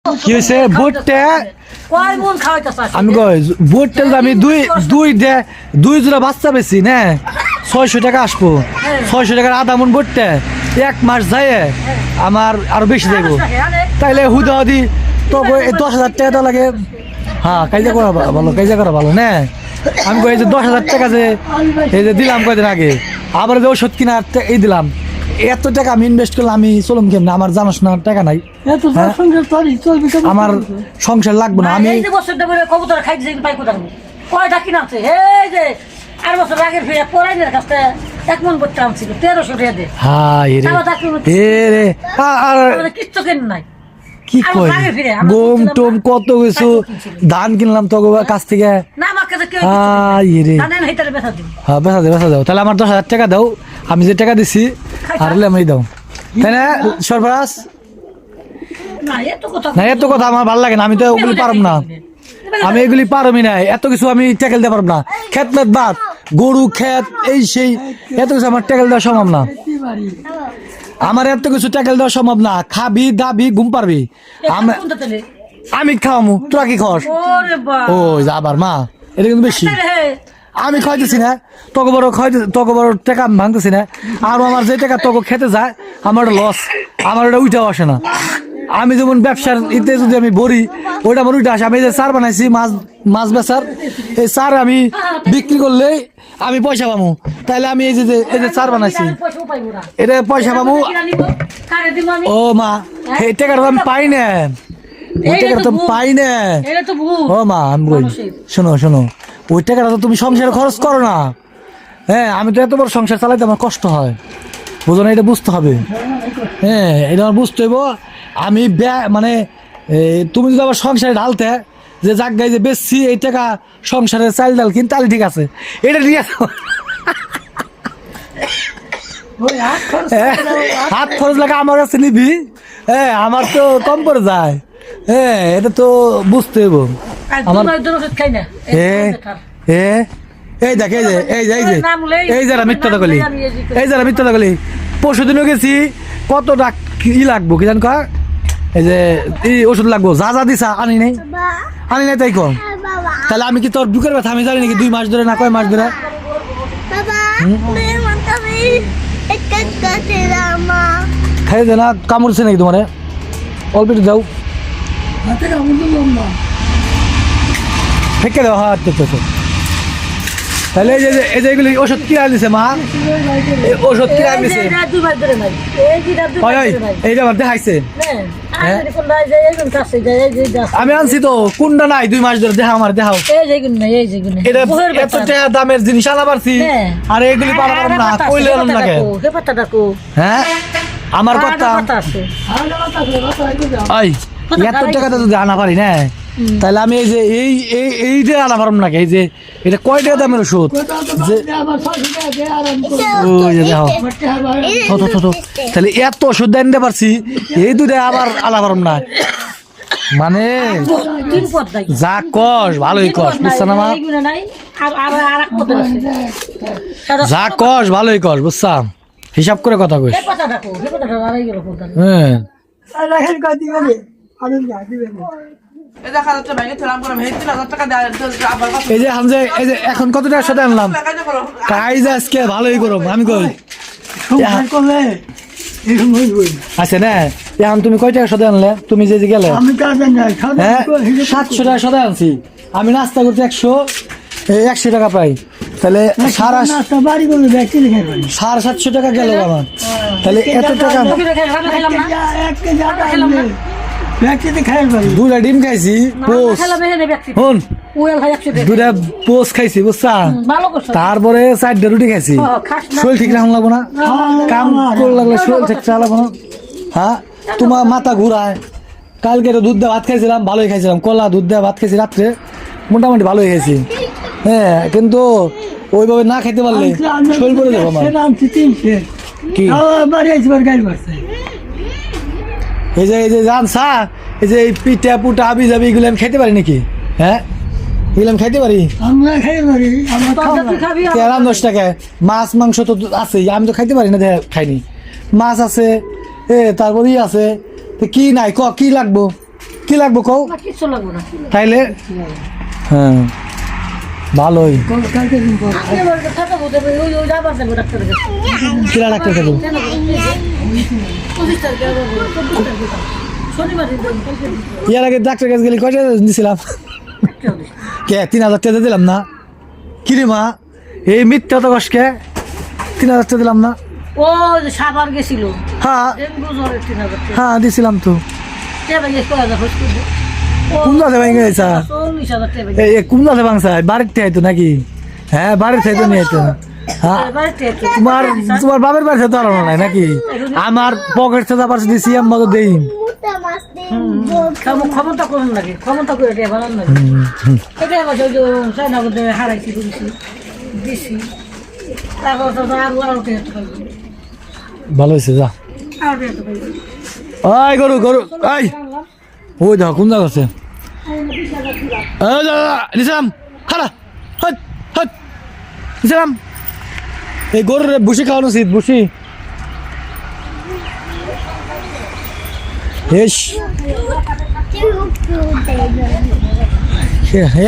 কি হয়েছে বুটটা কয় মন খাওয়াইতাছ আমি কই বুটটা আমি দুই জোড়া বাচ্চা বেশি না 600 টাকা আসবো 600 টাকার আধা মন বুটটা এক মাস যায় আমার আরো বেশি যাইব তাইলে হুদা হুদি তো 10,000 টাকা তো লাগে হ্যাঁ কাজা করা ভালো না আমি কই যে 10,000 টাকা যে এই যে দিলাম কয়দিন আগে আবার যে ওষুধ কিনা এই দিলাম এত টাকা আমি ইনভেস্ট করলাম আমি চলুম কেমন আমার জানাশোনা টাকা নাই আমার সংসার লাগবে না আমি কবুতর খাইতে পাই কোথাও কয়টা কিনা আছে এই যে 8 বছর আগের ফিরে পড়াইনের কাছে 1 মন করতে আনছিল 1300 টাকা দে কিচ্ছু কেন নাই কি কই গম টম কত কিছু ধান কিনলাম তো কাছ থেকে বেচা দাও তাহলে আমার 10,000 টাকা দাও আমি যে টাকা দিছি আর আমি দাও তাই না সর্বরাজ না এত কথা আমার ভালো লাগে না আমি তো ওগুলি পারব না আমি এগুলি পারবই না এত কিছু আমি ট্যাকেল দিতে পারব না খেত মেত বাদ গরু খেত এই সেই এত কিছু আমার ট্যাকেল দেওয়া সম্ভব না আমার এত কিছু ট্যাকেল দেওয়া সম্ভব না খাবি দাবি ঘুম পারবি আমি খাওয়ামু তোরা কি খাস ও আবার মা এটা কিন্তু বেশি আমি খাইতেছি না তোকে বড় টাকা আমি ভাঙতেছি না আর আমার যে টাকা তোকে খেতে যায় আমার লস আমার ওটা উইটাও আসে না আমি যেমন ব্যবসার ইতে যদি আমি বলি ওইটা আমার উইটা আসে আমি যে চার বানাইছি মাছ বেচার এই চার আমি বিক্রি করলে আমি পয়সা পাবো তাইলে আমি এই যে চার বানাইছি এটা পয়সা পাবো ও মা এই টাকাটা আমি পাই না ওই টাকাটা তো পাই না ও মা আমি বলি শোনো ওই টাকাটা তো তুমি সংসারে খরচ করো না হ্যাঁ আমি তো এত বড় সংসার চালাইতে আমার কষ্ট হয় বুঝো না এটা বুঝতে হবে হ্যাঁ এটা আমার বুঝতে হইব আমি মানে তুমি যদি আবার সংসারে ঢালতে যে জায়গায় যে বেশি এই টাকা সংসারের চাল ডাল কিন তাহলে ঠিক আছে এটা ঠিক আছে হাত খরচ লাগে আমার কাছে নিবি হ্যাঁ আমার তো কম পড়ে যায় হ্যাঁ এটা তো বুঝতে হইব আমার এই দেখ এই যারা মিথ্যা কলি পরশুদিনও গেছি কত টাকা ই লাগবো কি জান কা এই যে এই ওষুধ লাগবো যা দিছা আনি নাই তাই কম তাহলে আমি কি তোর বুকের ব্যথা আমি জানি নাকি 2 মাস ধরে না কয় মাস ধরে খাই দে না কামড়ছে নাকি তোমারে অল্প একটু যাও ফেঁকে দাও হাত তাহলে এই যে এগুলি ওষুধ কিনে দিছে মা ওষুধ কিনে দিছে এইটা আমার দেখাইছে আমি আনছি তো কোনটা নাই 2 মাস ধরে দেখাও আমার দেখাও এটা এত টাকা দামের জিনিস আনা পারছি আর এগুলি পারা পারব না কইলে এরকম লাগে হ্যাঁ আমার কথা আই এত টাকাটা যদি আনা পারি না তাহলে আমি এই যে এইটা আনা পারব না এই যে এটা কয় টাকা দামের ওষুধ তাহলে এত ওষুধ আনতে পারছি এই দুটা আবার আনা পারব না মানে যা কস ভালোই কস বুঝছো না মা যা কস ভালোই কস বুঝছাম হিসাব করে কথা কইস হ্যাঁ এই যে হামজা এই যে এখন কত টাকার সাথে আনলাম কাজ আজকে ভালোই করো আমি কই আচ্ছা না এখন তুমি কয় টাকার সাথে আনলে তুমি যে গেলে হ্যাঁ 700 টাকার সাথে আনছি আমি নাস্তা করতে 100 টাকা পাই তাহলে 750 টাকা গেল আমার তাহলে এত টাকা দুটা ডিম খাইছি দুটা পোস্ট খাইছি বুঝছা তারপরে 4টা রুটি খাইছি শরীর ঠিক রাখুন লাগবো না কাম করে লাগলে শরীর ঠিক চালাবো না হ্যাঁ তোমার মাথা ঘুরায় কালকে তো দুধ দিয়ে ভাত খাইছিলাম ভালোই খাইছিলাম কলা দুধ দিয়ে ভাত খাইছি রাত্রে মোটামুটি ভালোই খাইছি হ্যাঁ কিন্তু ওইভাবে না খাইতে পারলে শরীর করে দেবো আমার কি এই যে জানসা এই যে পিঠা পুটা আবি যাবি এগুলো আমি খাইতে পারি নাকি হ্যাঁ এগুলো আমি খাইতে পারি 10 টাকা মাছ মাংস তো আছে আমি তো খাইতে পারি না খাইনি মাছ আছে তারপরে আছে কি নাই কি লাগবো কি লাগবো কও আমার কিচ্ছু লাগবে না তাইলে হ্যাঁ ভালোই আপনি এবার থাকা বলতে ওই আবার যাবো ডাক্তারের কাছে কিরা ডাক্তার দেবো 25 তারিখে আবার 24 তারিখে শনিবার দিন কালকে ইয়ার আগে ডাক্তার কাছে গেলে কয়টা দিছিলাম কে 3,000 টাকা দিলাম না কি রে মা এই মিথ্যা তো কষ্টকে 3,000 টাকা দিলাম না ও যে সাবার গেছিল হ্যাঁ ডেঙ্গু জ্বরের 3,000 টাকা হ্যাঁ দিছিলাম তো কে ভাই এসে কয় হস করবে কোন জায়গায় ভেঙে গেছে 40,000 টাকা এই কোন জায়গায় ভাঙছে বাড়ির থেকে আইতো নাকি হ্যাঁ বাড়ির থেকে তো নিয়ে আইতো হ্যাঁ তোমার তোমার বাবার বাড়ি থেকে তো আলাদা নাই নাকি আমার পকেট থেকে পারছি দিছি আমি মতো দেই ক্ষমতা করুন লাগে ক্ষমতা করে এটা ভালো লাগে এটা আবার ওই যে চাইনা বলতে হারাইছি করেছি দিছি তারপর তো আরো আরো টেস্ট করবো ভালো হয়েছে যা আরো টেস্ট করবো ওই গরু গরু ওই ওই দেখো কোন জায়গা আছে নিসাম খারা হট হট নিসাম এই গরুর ভুসি খাওয়ানো উচিত ভুসি এস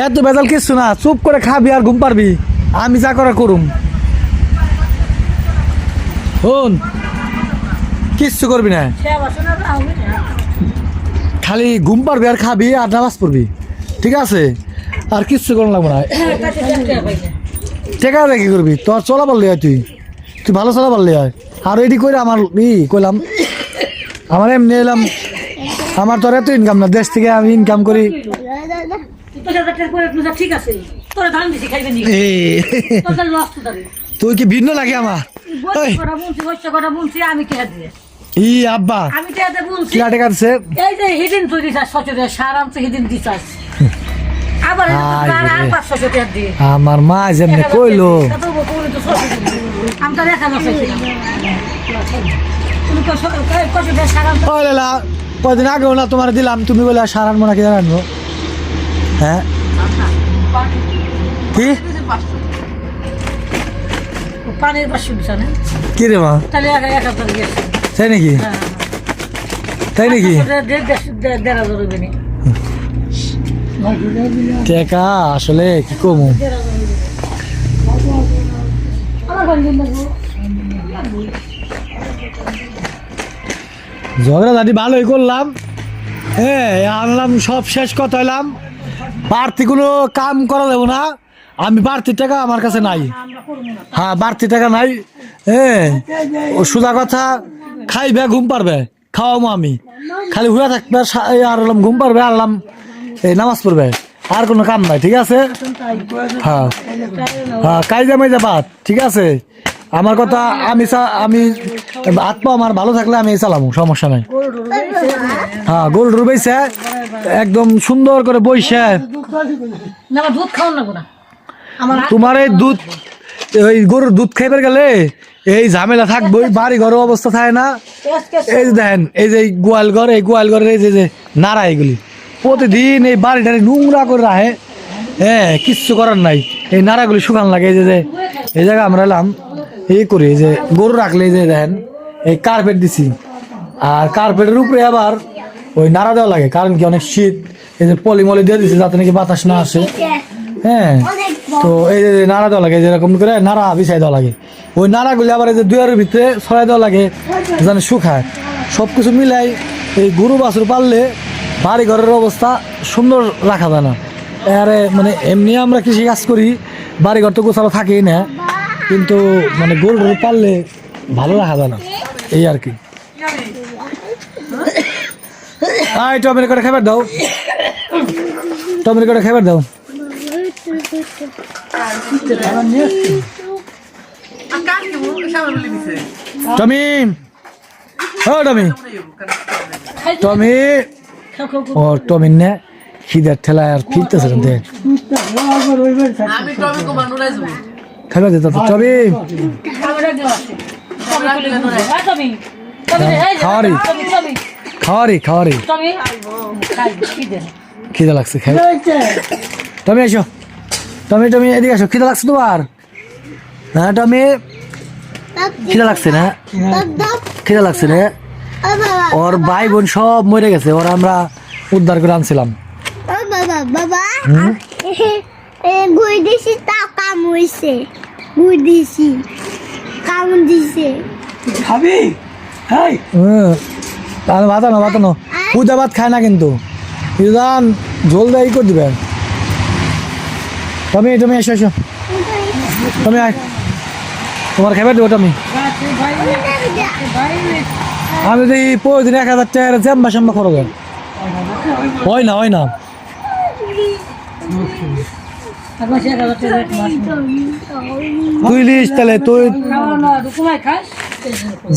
এত বেজাল কিছু না চুপ করে খাবি আর ঘুম পারবি আমি যা করা করুম শোন কিচ্ছু করবি না খালি ঘুম পারবি আর খাবি আর নামাজ পড়বি ঠিক আছে আর কিচ্ছু করার লাগবে না টেকা দিয়ে কি করবি তোর চলা পারলি হয় তুই তুই ভালো চলা পারলি হয় আর এটি করে আমার কইলাম আমার এমনি এলাম আমার তোর এত ইনকাম না দেশ থেকে আমি ইনকাম করি ঠিক আছে তোরা ধান দিছি খাইবে নি তোর লস তো দাবি তুই কি ভিন্ন লাগে আমার ওই, কথা বলছি আমি কে দিয়ে ই আব্বা আমি কে বলছি কিলা টেকা দিছে এই যে হিদিন তুই দিছাস সচরে সারামতে হিদিন দিছাস আবার আয় আর রে। 500 টাকা দিয়ে আমার মা যেমনি কইলো আমি তো রেখা না চাইছিলাম তুমি তো কত দিয়ে সারাম ও লেলা কদিন আগেও না তোমার দিলাম তুমি বলে সারান মনে কি জানো হ্যাঁ কি পানির পাশে বিছানে কি রে মা তাহলে এক হাজার গেছে তাই নাকি তাই নাকি দেড় হাজার রুপে নি টেকা আসলে কি কমু ঝগড়া ঝাঁটি ভালোই করলাম হ্যাঁ আনলাম সব শেষ কথা হইলাম বাড়তি কোনো কাম করা যাবো না আমি বাড়তি টাকা আমার কাছে নাই হ্যাঁ বাড়তি টাকা নাই হ্যাঁ ও সোজা কথা খাইবে ঘুম পারবে খাওয়াবো আমি খালি হুয়া থাকবে আর হলাম ঘুম পারবে আনলাম এই নামাজ পড়বে আর কোনো কাম নাই ঠিক আছে হ্যাঁ হ্যাঁ কাইজা মাইজা বাদ ঠিক আছে আমার কথা আমি আত্মা আমার ভালো থাকলে আমি চালাবো সমস্যা নাই হ্যাঁ গরু ডুবেছে একদম সুন্দর করে বইছে না দুধ খাওয়ান লাগবো না আমার তোমার এই দুধ ওই গরুর দুধ খাইবার গেলে এই ঝামেলা থাকবো বাড়ি ঘরের অবস্থা থাকে না এই যে দেখেন এই যে গোয়াল ঘর এই গোয়াল ঘরের এই যে নাড়া এগুলি প্রতিদিন এই বাড়িটারে নোংরা করে রাখে হ্যাঁ কিচ্ছু করার নাই এই নাড়াগুলি শুকান লাগে এই যে এই জায়গায় আমরা এলাম এই করি যে গরু রাখলে এই যে দেখেন এই কার্পেট দিছি আর কার্পেটের উপরে আবার ওই নাড়া দেওয়া লাগে কারণ কি অনেক শীত এই যে পলিমলি দিয়ে দিচ্ছে যাতে নাকি বাতাস না আসে হ্যাঁ তো এই যে নাড়া দেওয়া লাগে যেরকম করে নাড়া বিছাই দেওয়া লাগে ওই নাড়াগুলি আবার এই যে দুয়ারের ভিতরে ছড়াই দেওয়া লাগে যেন শুকায় সব কিছু মিলাই এই গরু বাছুর পাললে বাড়ি ঘরের অবস্থা সুন্দর রাখা যায় না আরে মানে এমনি আমরা কৃষি কাজ করি বাড়ি ঘর তো গোছালো থাকেই না কিন্তু মানে গরু টরু পাললে ভালো রাখা যায় না এই আর কি টমেটো করে খাবার দাও টমেটো করে খাবার দাও টমি ও টমি টমি ও টমি নে খিদের ঠেলা আর ফিরতেছে দেখ খাবার দে তো টমি খাওয়ারি খিদে লাগছে খাই টমি এসো টমি টমি এদিকে আসো খিদে লাগছে তোমার হ্যাঁ টমি খিদে লাগছে না খিদে লাগছে না ওর ভাই বোন সব মরে গেছে ওর আমরা উদ্ধার করে আনছিলাম। বাবা বাবা গুই দিছি তা কাম হইছে গুই দিছি কাম দিছে খাবি হাই তাহলে ভাতানো পূজা ভাত খায় না কিন্তু ইদান ঝোল দেয় করে দিবেন। তুমি এসো তুমি আয় তোমার খাবার দেবো তুমি। আমি দেখি প্রতিদিন 1000 টাকা জ্যাম্বা শ্যাম্বা খরচ হয় না তুই লিস তাহলে তুই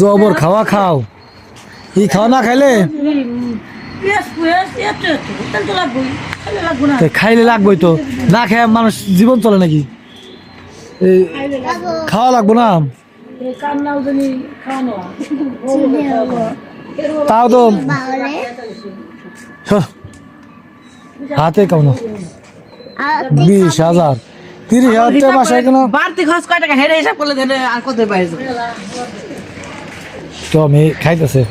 জবর খাও খাওয়া না খাইলে খাইলে লাগবেই তো, না খেয়ে মানুষ জীবন চলে নাকি? খাওয়া লাগবো না তাও তো হাতে কেমন 20,000 30,000 টাকা মাসে কেন বাড়তি খরচ কয় টাকা হেরে হিসাব করলে দেন আর কত পাইছে তো আমি খাইতেছে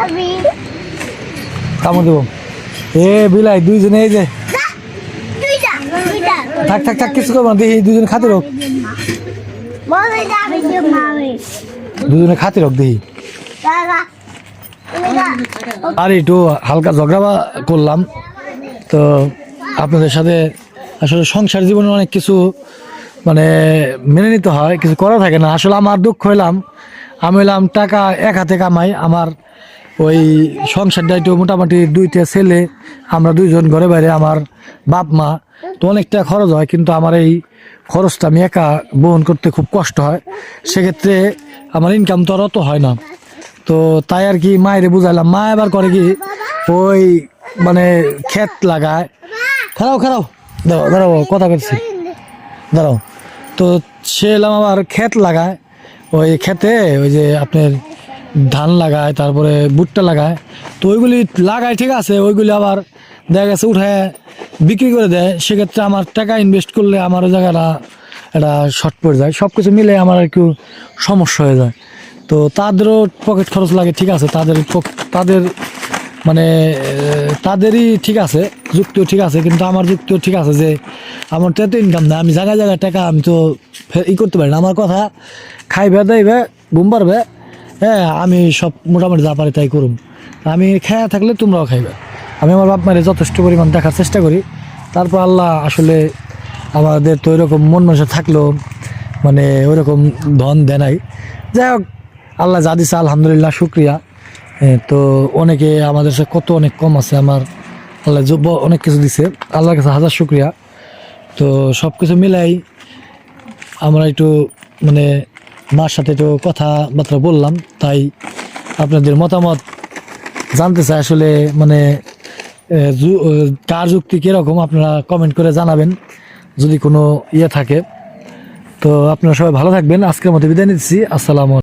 আমি কামড় দেবো এ বিলাই দুইজনে এই যে দুইটা থাক কিছু করবো না দেখি দুজনে খাতে রোগ বলে যাবে যে মামে দুজনে খাতে রোগ দেখি দাদা আর একটু হালকা ঝগড়া করলাম তো আপনাদের সাথে। আসলে সংসার জীবনে অনেক কিছু মানে মেনে নিতে হয়, কিছু করা থাকে না। আসলে আমার দুঃখ হইলাম আমি হইলাম টাকা এক হাতে কামাই, আমার ওই সংসারটা একটু মোটামুটি 2টা ছেলে, আমরা 2জন ঘরে বাইরে, আমার বাপ মা, তো অনেকটা খরচ হয়, কিন্তু আমার এই খরচটা আমি একা বহন করতে খুব কষ্ট হয়। সেক্ষেত্রে আমার ইনকাম তো আর অত হয় না, তো তাই আর কি মায়েরে বুঝাইলাম। মা এবার করে কি ওই মানে ক্ষেত লাগায়, খারাও দাঁড়াও কথা করছি দাঁড়াও, তো সে এলাম আবার ক্ষেত লাগায়, ওই ক্ষেতে ওই যে আপনার ধান লাগায়, তারপরে ভুট্টা লাগায়, তো ওইগুলি লাগায় ঠিক আছে, ওইগুলি আবার দেখা গেছে উঠায় বিক্রি করে দেয়। সেক্ষেত্রে আমার টাকা ইনভেস্ট করলে আমার ওই জায়গাটা একটা শর্ট পড়ে যায়, সব কিছু মিলে আমার একটু সমস্যা হয়ে যায়। তো তাদেরও পকেট খরচ লাগে ঠিক আছে, তাদের মানে তাদেরই ঠিক আছে, যুক্তিও ঠিক আছে, কিন্তু আমার যুক্তিও ঠিক আছে যে আমার তো এত ইনকাম না, আমি জায়গায় টাকা আমি তো করতে পারি না। আমার কথা খাইবে দাইবে ঘুম পারবে, হ্যাঁ আমি সব মোটামুটি যা পারি তাই করুম। আমি খেয়ে থাকলে তোমরাও খাইবে। আমি আমার বাপ মায়ের যথেষ্ট পরিমাণ দেখার চেষ্টা করি। তারপর আল্লাহ আসলে আমাদের তো ওইরকম মন মানুষের থাকলেও মানে ওইরকম ধন দেয় নাই। যাই হোক আল্লাহ যা দিছে আলহামদুলিল্লাহ শুক্রিয়া। তো অনেকে আমাদের সাথে কত অনেক কম আছে, আমার আল্লাহ অনেক কিছু দিছে, আল্লাহর কাছে হাজার শুক্রিয়া। তো সব কিছু মিলাই আমরা একটু মানে মার সাথে একটু কথাবার্তা বললাম, তাই আপনাদের মতামত জানতে চাই আসলে মানে কার যুক্তি কীরকম আপনারা কমেন্ট করে জানাবেন যদি কোনো ইয়ে থাকে। তো আপনারা সবাই ভালো থাকবেন, আজকের মতো বিদায় নিচ্ছি, আসসালামু আলাইকুম।